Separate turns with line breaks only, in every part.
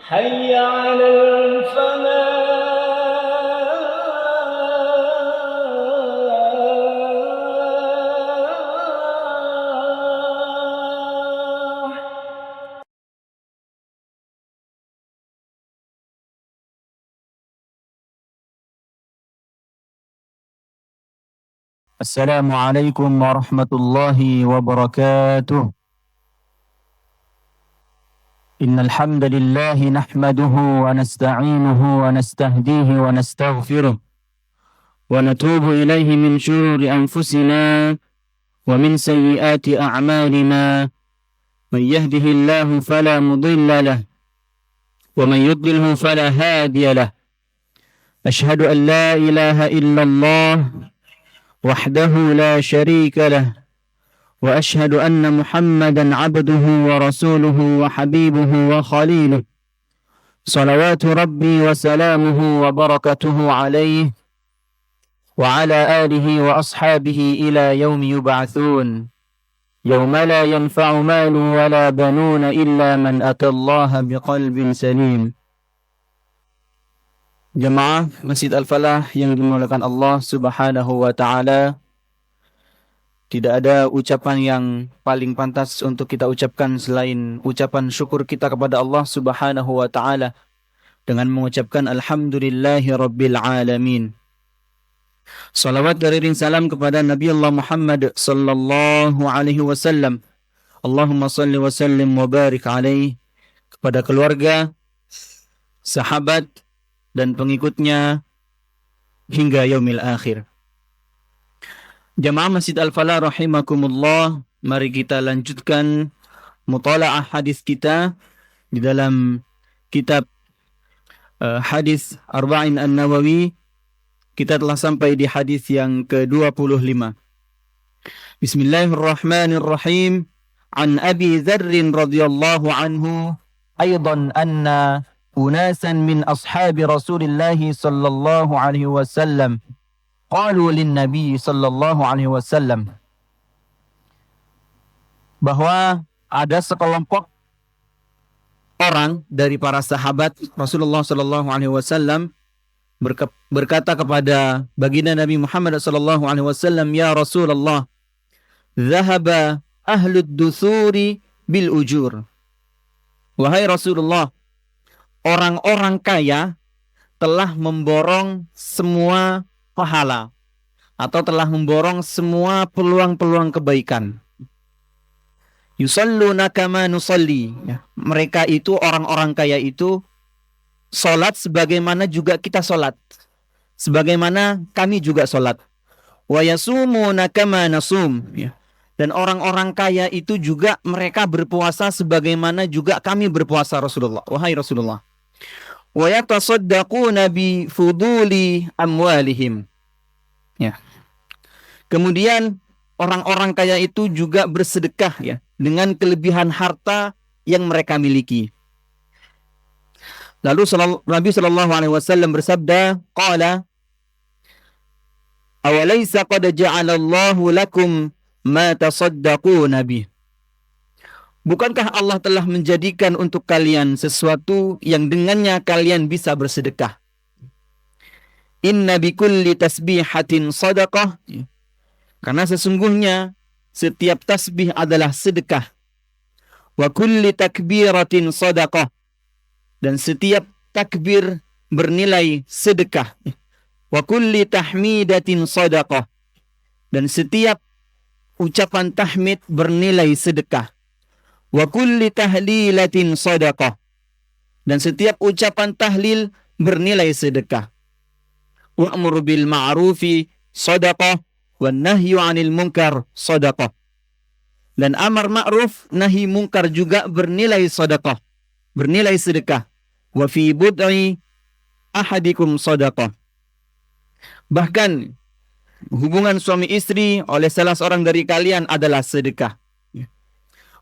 حي على الفلاح.
السلام عليكم ورحمة الله وبركاته. إن الحمد لله نحمده ونستعينه ونستهديه ونستغفره ونتوب إليه من شرور أنفسنا ومن سيئات أعمالنا. من يهده الله فلا مضل له ومن يضلله فلا هادي له. أشهد أن لا إله إلا الله وحده لا شريك له وأشهد أن محمدا عبده ورسوله وحبيبه وخليله صلوات ربي وسلامه وبركته عليه وعلى آله وأصحابه إلى يوم يبعثون يوم لا ينفع مال ولا بنون إلا من أتى الله بقلب سليم. Jemaah Masjid Al-Falah yang dimuliakan Allah Subhanahu wa Ta'ala, tidak ada ucapan yang paling pantas untuk kita ucapkan selain ucapan syukur kita kepada Allah Subhanahu wa Ta'ala dengan mengucapkan Alhamdulillahi Rabbil Alamin. Salawat dan ring salam kepada Nabi Allah Muhammad sallallahu alaihi wasallam. Allahumma salli wa sallim wa barik alaihi, kepada keluarga, sahabat dan pengikutnya hingga yaumil akhir. Jamaah Masjid Al-Falah rahimakumullah, mari kita lanjutkan mutalaah hadis kita di dalam kitab hadis Arba'in An-Nawawi. Kita telah sampai di hadis yang ke-25. Bismillahirrahmanirrahim. An Abi Dzarr radhiyallahu anhu aidan anna أناسا من أصحاب رسول الله صلى الله عليه وسلم قالوا للنبي صلى الله عليه وسلم, bahwa ada sekelompok orang dari para sahabat Rasulullah sallallahu alaihi wasallam berkata kepada baginda Nabi Muhammad sallallahu alaihi wasallam, ya Rasulullah, dhahaba ahlud duthuri bil ujur. Wahai Rasulullah, orang-orang kaya telah memborong semua pahala atau telah memborong semua peluang-peluang kebaikan. Yusalluna kama nusalli. Mereka itu, orang-orang kaya itu, salat sebagaimana juga kita salat, sebagaimana kami juga salat. Wa yasumuna kama nasum. Dan orang-orang kaya itu juga mereka berpuasa sebagaimana juga kami berpuasa, Rasulullah. Wahai Rasulullah. Wa yatasaddaquna bi fuduli amwalihim. Kemudian orang-orang kaya itu juga bersedekah dengan kelebihan harta yang mereka miliki. Lalu Nabi sallallahu alaihi wasallam bersabda, qala awalaysa qad ja'alallahu lakum ma tasaddaquna bih. Bukankah Allah telah menjadikan untuk kalian sesuatu yang dengannya kalian bisa bersedekah? Inna bikulli tasbihatin sadaqah. Karena sesungguhnya setiap tasbih adalah sedekah. Wa kulli takbiratin sadaqah. Dan setiap takbir bernilai sedekah. Wa kulli tahmidatin sadaqah. Dan setiap ucapan tahmid bernilai sedekah. Wa kulli tahlilatin sadaqah. Dan setiap ucapan tahlil bernilai sedekah. Wa'mur bil ma'rufi sadaqah wan nahyu 'anil munkar sadaqah. Dan amar ma'ruf nahi munkar juga bernilai sedekah, bernilai sedekah. Wa fi bud'i ahadikum sadaqah. Bahkan hubungan suami istri oleh salah seorang dari kalian adalah sedekah.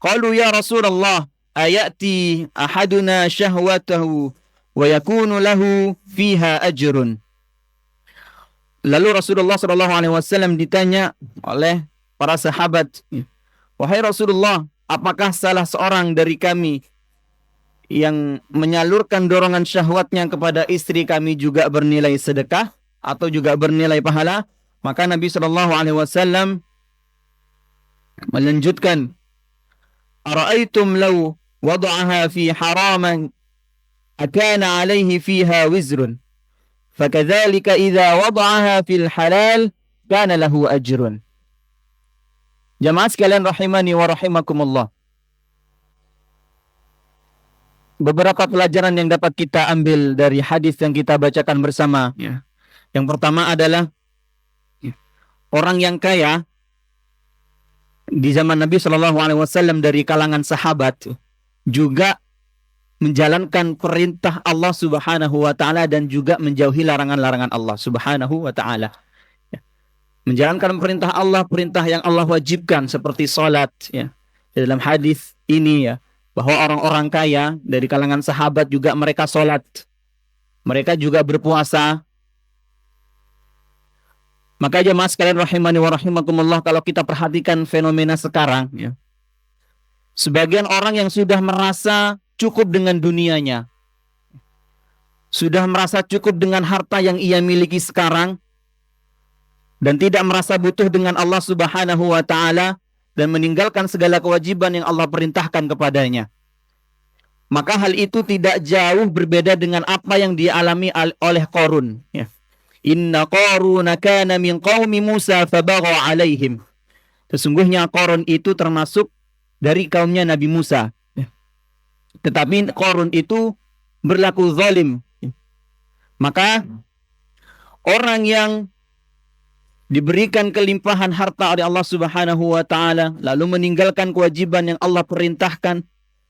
Qalu ya Rasulullah, ayati ahaduna syahwatahu wa yakunu lahu fiha ajrun. Lalu Rasulullah sallallahu alaihi wasallam ditanya oleh para sahabat, wahai Rasulullah, apakah salah seorang dari kami yang menyalurkan dorongan syahwatnya kepada istri kami juga bernilai sedekah atau juga bernilai pahala, maka Nabi Shallallahu Alaihi Wasallam melanjutkan, "Ara'aitum law wada'aha fi haraman akana alaihi fiha wizrun, fakadzalika idza wada'aha fil halal kana lahu ajrun." Jamaah sekalian rahimani wa rahimakumullah. Beberapa pelajaran yang dapat kita ambil dari hadis yang kita bacakan bersama. Yang pertama adalah orang yang kaya di zaman Nabi Shallallahu Alaihi Wasallam dari kalangan sahabat juga menjalankan perintah Allah Subhanahu Wa Taala dan juga menjauhi larangan-larangan Allah Subhanahu Wa Taala. Menjalankan perintah Allah, perintah yang Allah wajibkan seperti salat. Dalam hadis ini bahwa orang-orang kaya dari kalangan sahabat juga mereka salat, mereka juga berpuasa. Maka jemaah sekalian rahimani wa rahimakumullah, kalau kita perhatikan fenomena sekarang, sebagian orang yang sudah merasa cukup dengan dunianya, sudah merasa cukup dengan harta yang ia miliki sekarang, dan tidak merasa butuh dengan Allah Subhanahu wa Ta'ala, dan meninggalkan segala kewajiban yang Allah perintahkan kepadanya. Maka hal itu tidak jauh berbeda dengan apa yang dialami oleh Qarun. Inna Qaruna kana min qaumi Musa fabagha alaihim. Sesungguhnya Qarun itu termasuk dari kaumnya Nabi Musa. Tetapi Qarun itu berlaku zalim. Maka orang yang diberikan kelimpahan harta oleh Allah Subhanahu wa Ta'ala, lalu meninggalkan kewajiban yang Allah perintahkan,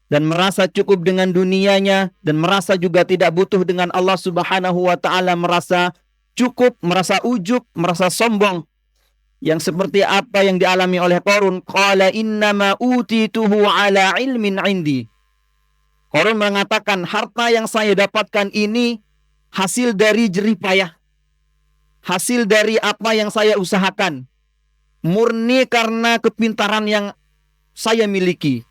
dan merasa cukup dengan dunianya, dan merasa juga tidak butuh dengan Allah Subhanahu wa Ta'ala, merasa cukup, merasa ujub, merasa sombong, yang seperti apa yang dialami oleh Qarun. Qala innama utituhu ala ilmin indi. Qarun mengatakan, harta yang saya dapatkan ini hasil dari jerih payah, hasil dari apa yang saya usahakan, murni karena kepintaran yang saya miliki.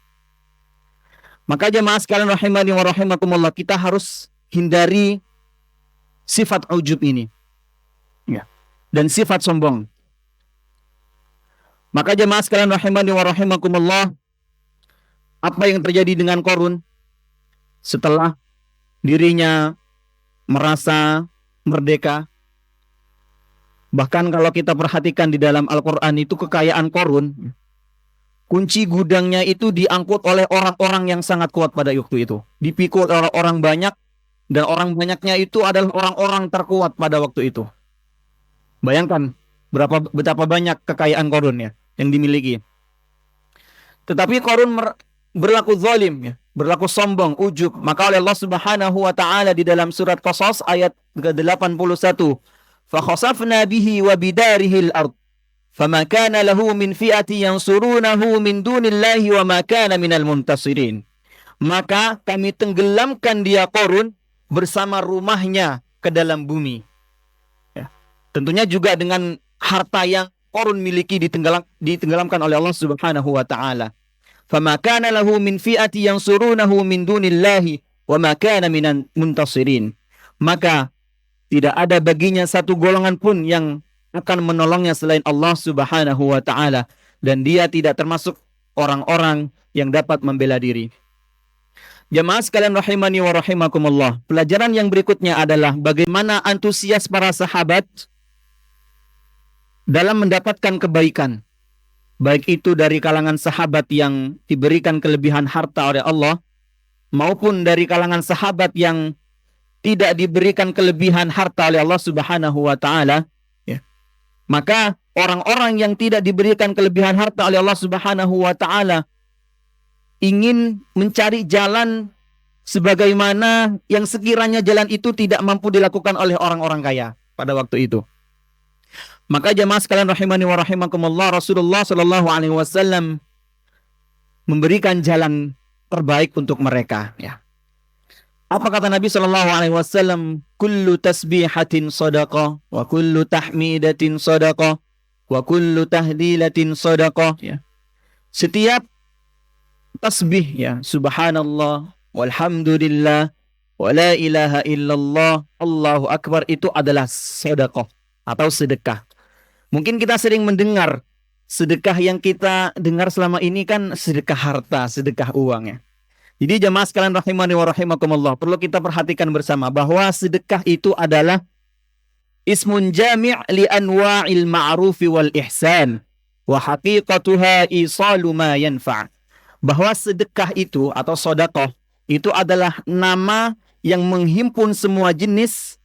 Maka jemaah sekalian rahimani wa rahimakumullah, kita harus hindari sifat ujub ini dan sifat sombong. Maka jemaah sekalian rahimani wa rahimakumullah, apa yang terjadi dengan Qarun setelah dirinya merasa merdeka? Bahkan kalau kita perhatikan di dalam Al-Quran itu, kekayaan Qarun, kunci gudangnya itu diangkut oleh orang-orang yang sangat kuat pada waktu itu. Dipikul oleh orang banyak, dan orang banyaknya itu adalah orang-orang terkuat pada waktu itu. Bayangkan betapa banyak kekayaan Qarun yang dimiliki. Tetapi Qarun berlaku zalim, berlaku sombong, ujub. Maka oleh Allah Subhanahu wa Ta'ala di dalam surat Qasas ayat ke-81, فَخَسَفْنَا بِهِ وَبِدَارِهِ الْأَرْضِ فَمَا كَانَ لَهُ مِنْ فِئَةٍ يَنْصُرُونَهُ مِنْ دُونِ اللَّهِ وَمَا كَانَ مِنَ الْمُنْتَصِرِينَ. Maka kami tenggelamkan dia Qarun bersama rumahnya ke dalam bumi. Tentunya juga dengan harta yang Qarun miliki ditenggelamkan oleh Allah Subhanahu wa Ta'ala. فَمَا كَانَ لَهُ مِنْ فِئَةٍ يَنْصُرُونَهُ مِنْ دُونِ اللَّهِ وَمَا كَانَ مِنَ الْمُنْتَصِرِينَ. Maka tidak ada baginya satu golongan pun yang akan menolongnya selain Allah Subhanahu wa Ta'ala, dan dia tidak termasuk orang-orang yang dapat membela diri. Jamaah sekalian rahimani wa rahimakumullah, pelajaran yang berikutnya adalah bagaimana antusias para sahabat dalam mendapatkan kebaikan, baik itu dari kalangan sahabat yang diberikan kelebihan harta oleh Allah, maupun dari kalangan sahabat yang tidak diberikan kelebihan harta oleh Allah Subhanahu wa Ta'ala. Maka orang-orang yang tidak diberikan kelebihan harta oleh Allah Subhanahu wa Ta'ala ingin mencari jalan sebagaimana yang sekiranya jalan itu tidak mampu dilakukan oleh orang-orang kaya pada waktu itu. Maka jemaah sekalian rahimani wa rahimakumullah, Rasulullah sallallahu alaihi wasallam memberikan jalan terbaik untuk mereka. Apa kata Nabi sallallahu alaihi wasallam? Kullu tasbihatin sadaqah, wa kullu tahmidatin sadaqah, wa kullu tahlilatin sadaqah. Setiap tasbih, subhanallah, walhamdulillah, wa la ilaha illallah, Allahu akbar, itu adalah sedekah atau sedekah. Mungkin kita sering mendengar sedekah yang kita dengar selama ini kan sedekah harta, sedekah uang ya. Jadi jemaah sekalian rahimani wa rahimakumullah, perlu kita perhatikan bersama bahwa sedekah itu adalah ismun jami' li anwa'il ma'rufi wal ihsan wa haqiqatuha isalu ma yanfa'. Bahwa sedekah itu atau sedekah itu adalah nama yang menghimpun semua jenis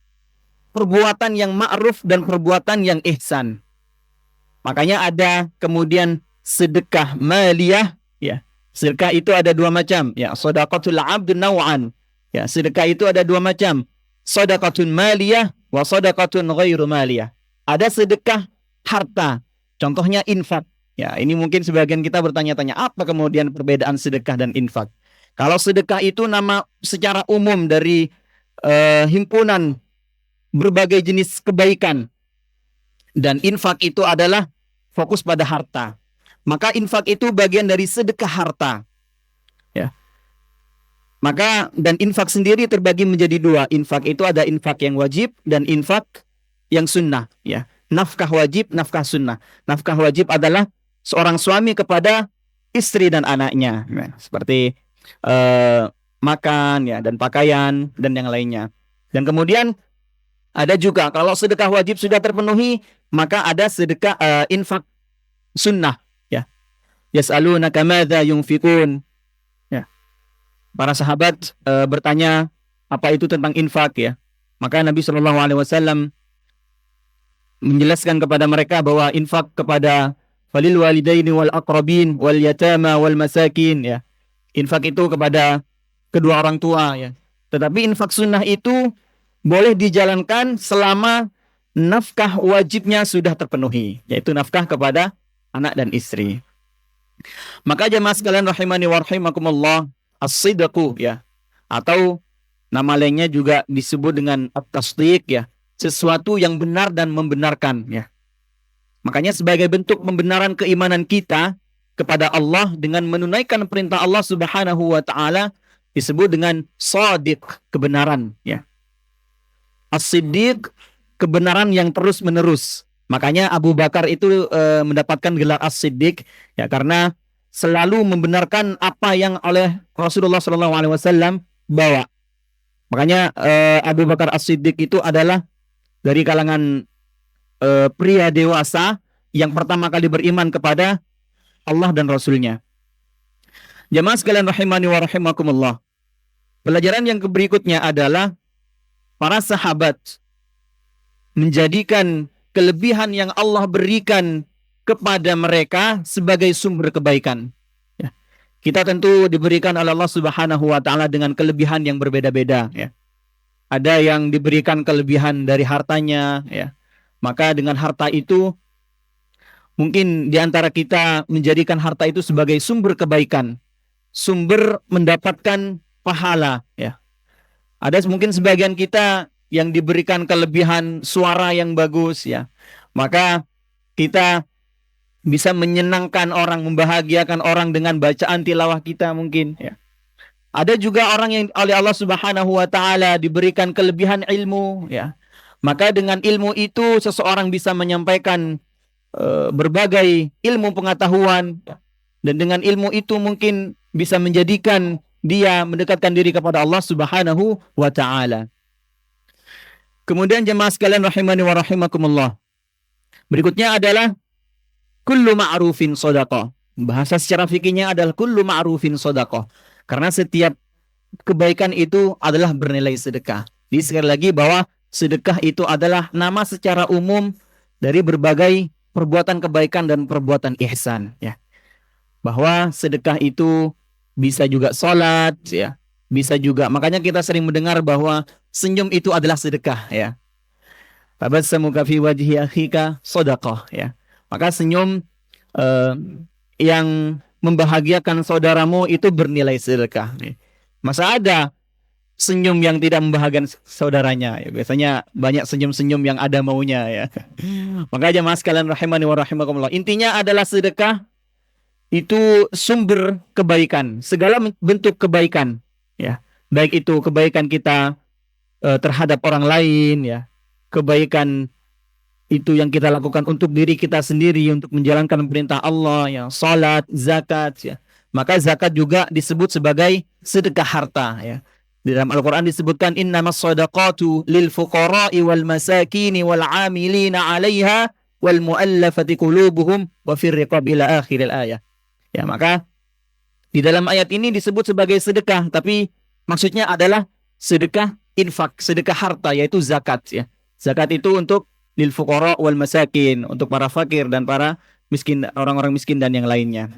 perbuatan yang ma'ruf dan perbuatan yang ihsan. Makanya ada kemudian sedekah maliyah, ya. Sedekah itu ada dua macam, ya. Shadaqatul 'abd naw'an. Ya, sedekah itu ada dua macam. Shadaqatun maliyah wa shadaqatun ghairu maliyah. Ada sedekah harta, contohnya infak. Ya, ini mungkin sebagian kita bertanya-tanya, apa kemudian perbedaan sedekah dan infak? Kalau sedekah itu nama secara umum dari himpunan berbagai jenis kebaikan. Dan infak itu adalah fokus pada harta. Maka infak itu bagian dari sedekah harta. Ya. Maka dan infak sendiri terbagi menjadi dua. Infak itu ada infak yang wajib dan infak yang sunnah. Ya. Nafkah wajib, nafkah sunnah. Nafkah wajib adalah seorang suami kepada istri dan anaknya. Ya. Seperti makan ya dan pakaian dan yang lainnya. Dan kemudian ada juga kalau sedekah wajib sudah terpenuhi, maka ada sedekah infak sunnah ya. Yas'alunaka madza yunfikun. Ya. Para sahabat bertanya apa itu tentang infak ya. Maka Nabi Shallallahu alaihi wasallam menjelaskan kepada mereka bahwa infak kepada falil walidaini wal aqrabin wal yatama wal masakin ya. Infak itu kepada kedua orang tua ya. Tetapi infak sunnah itu boleh dijalankan selama nafkah wajibnya sudah terpenuhi, yaitu nafkah kepada anak dan istri. Maka jemaah sekalian rahimani wa rahimakumullah, as-sidqu ya, atau nama lainnya juga disebut dengan at-tasdiq ya, sesuatu yang benar dan membenarkan ya. Makanya sebagai bentuk pembenaran keimanan kita kepada Allah dengan menunaikan perintah Allah Subhanahu wa taala disebut dengan shadiq, kebenaran ya. As-Siddiq, kebenaran yang terus-menerus. Makanya Abu Bakar itu mendapatkan gelar As-Siddiq ya karena selalu membenarkan apa yang oleh Rasulullah SAW bawa. Makanya Abu Bakar As-Siddiq itu adalah dari kalangan pria dewasa yang pertama kali beriman kepada Allah dan Rasulnya. Jamaah sekalian rahimani wa rahimakumullah. Pelajaran yang berikutnya adalah para sahabat menjadikan kelebihan yang Allah berikan kepada mereka sebagai sumber kebaikan. Ya. Kita tentu diberikan oleh Allah Subhanahu wa taala dengan kelebihan yang berbeda-beda ya. Ada yang diberikan kelebihan dari hartanya ya. Maka dengan harta itu mungkin di antara kita menjadikan harta itu sebagai sumber kebaikan, sumber mendapatkan pahala ya. Ada mungkin sebagian kita yang diberikan kelebihan suara yang bagus ya. Maka kita bisa menyenangkan orang, membahagiakan orang dengan bacaan tilawah kita mungkin ya. Ada juga orang yang oleh Allah Subhanahu wa taala diberikan kelebihan ilmu ya. Maka dengan ilmu itu seseorang bisa menyampaikan berbagai ilmu pengetahuan dan dengan ilmu itu mungkin bisa menjadikan dia mendekatkan diri kepada Allah Subhanahu wa taala. Kemudian jemaah sekalian rahimani wa rahimakumullah. Berikutnya adalah kullu ma'rufin shadaqah. Bahasa secara fikihnya adalah kullu ma'rufin shadaqah. Karena setiap kebaikan itu adalah bernilai sedekah. Jadi sekali lagi bahwa sedekah itu adalah nama secara umum dari berbagai perbuatan kebaikan dan perbuatan ihsan ya. Bahwa sedekah itu bisa juga sholat ya, bisa juga. Makanya kita sering mendengar bahwa senyum itu adalah sedekah ya. Tabassamuka fi wajhi akhika shadaqah ya. Maka senyum yang membahagiakan saudaramu itu bernilai sedekah. Masa ada senyum yang tidak membahagiakan saudaranya ya? Biasanya banyak senyum-senyum yang ada maunya ya. Maka jemaah sekalian rahimani wa rahimakumullah, intinya adalah sedekah itu sumber kebaikan, segala bentuk kebaikan ya. Baik itu kebaikan kita terhadap orang lain, ya. Kebaikan itu yang kita lakukan untuk diri kita sendiri, untuk menjalankan perintah Allah, ya, salat, zakat, ya. Maka zakat juga disebut sebagai sedekah harta, ya. Di dalam Al-Quran disebutkan innamas shadaqatu lil fuqara'i wal masakini wal 'amilina 'alaiha wal mu'allafati qulubuhum wa fir riqab ila akhiril ayah. Ya, maka di dalam ayat ini disebut sebagai sedekah, tapi maksudnya adalah sedekah infak, sedekah harta, yaitu zakat, ya. Zakat itu untuk lil fuqara wal masakin, untuk para fakir dan para miskin, orang-orang miskin dan yang lainnya.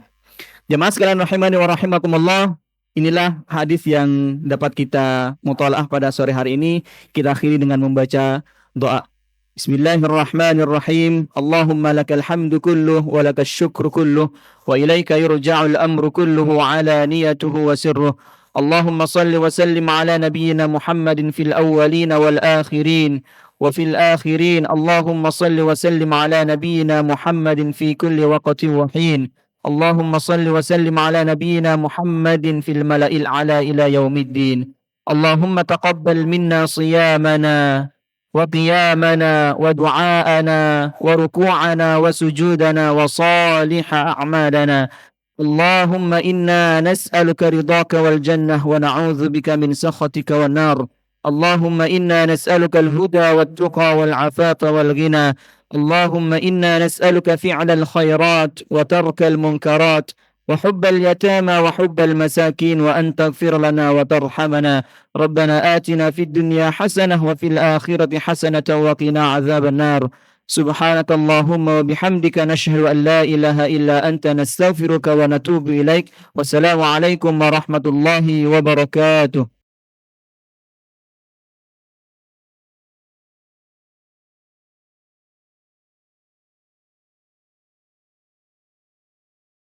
Jemaah sekalian rahimani wa rahimakumullah, inilah hadis yang dapat kita mutalaah pada sore hari ini. Kita akhiri dengan membaca doa. Bismillahirrahmanirrahim. Allahumma lakal hamdu kulluh wa lakas syukru kulluh wa ilaika yurja'ul amru kulluhu ala niyatuhu wa sirruh. Allahumma salli wa sallim ala nabiyyina Muhammadin fil awwalin wal akhirin wa fil akhirin. Allahumma salli wa sallim ala nabiyyina Muhammadin fi kulli waqtin wa hin. Allahumma salli wa sallim ala nabiyyina Muhammadin fil mala'il ala ila yaumiddin. Allahumma taqabbal minna siyamana wa qiyamana wa du'aana wa ruku'ana wa sujudana wa salihah a'malana. Allahumma inna nas'aluka ridhaka wal jannah wa na'udzu bika min sakhatika wan nar. Allahumma inna nas'aluka al-huda wat tuqa wal 'afafa wal ghina. اللهم إنا نسألك فعل الخيرات وترك المنكرات وحب اليتامى وحب المساكين وأن تغفر لنا وترحمنا. ربنا آتنا في الدنيا حسنة وفي الآخرة حسنة وقنا عذاب النار. سبحانك اللهم وبحمدك نشهد أن لا إله إلا أنت نستغفرك ونتوب إليك. والسلام عليكم ورحمة الله وبركاته.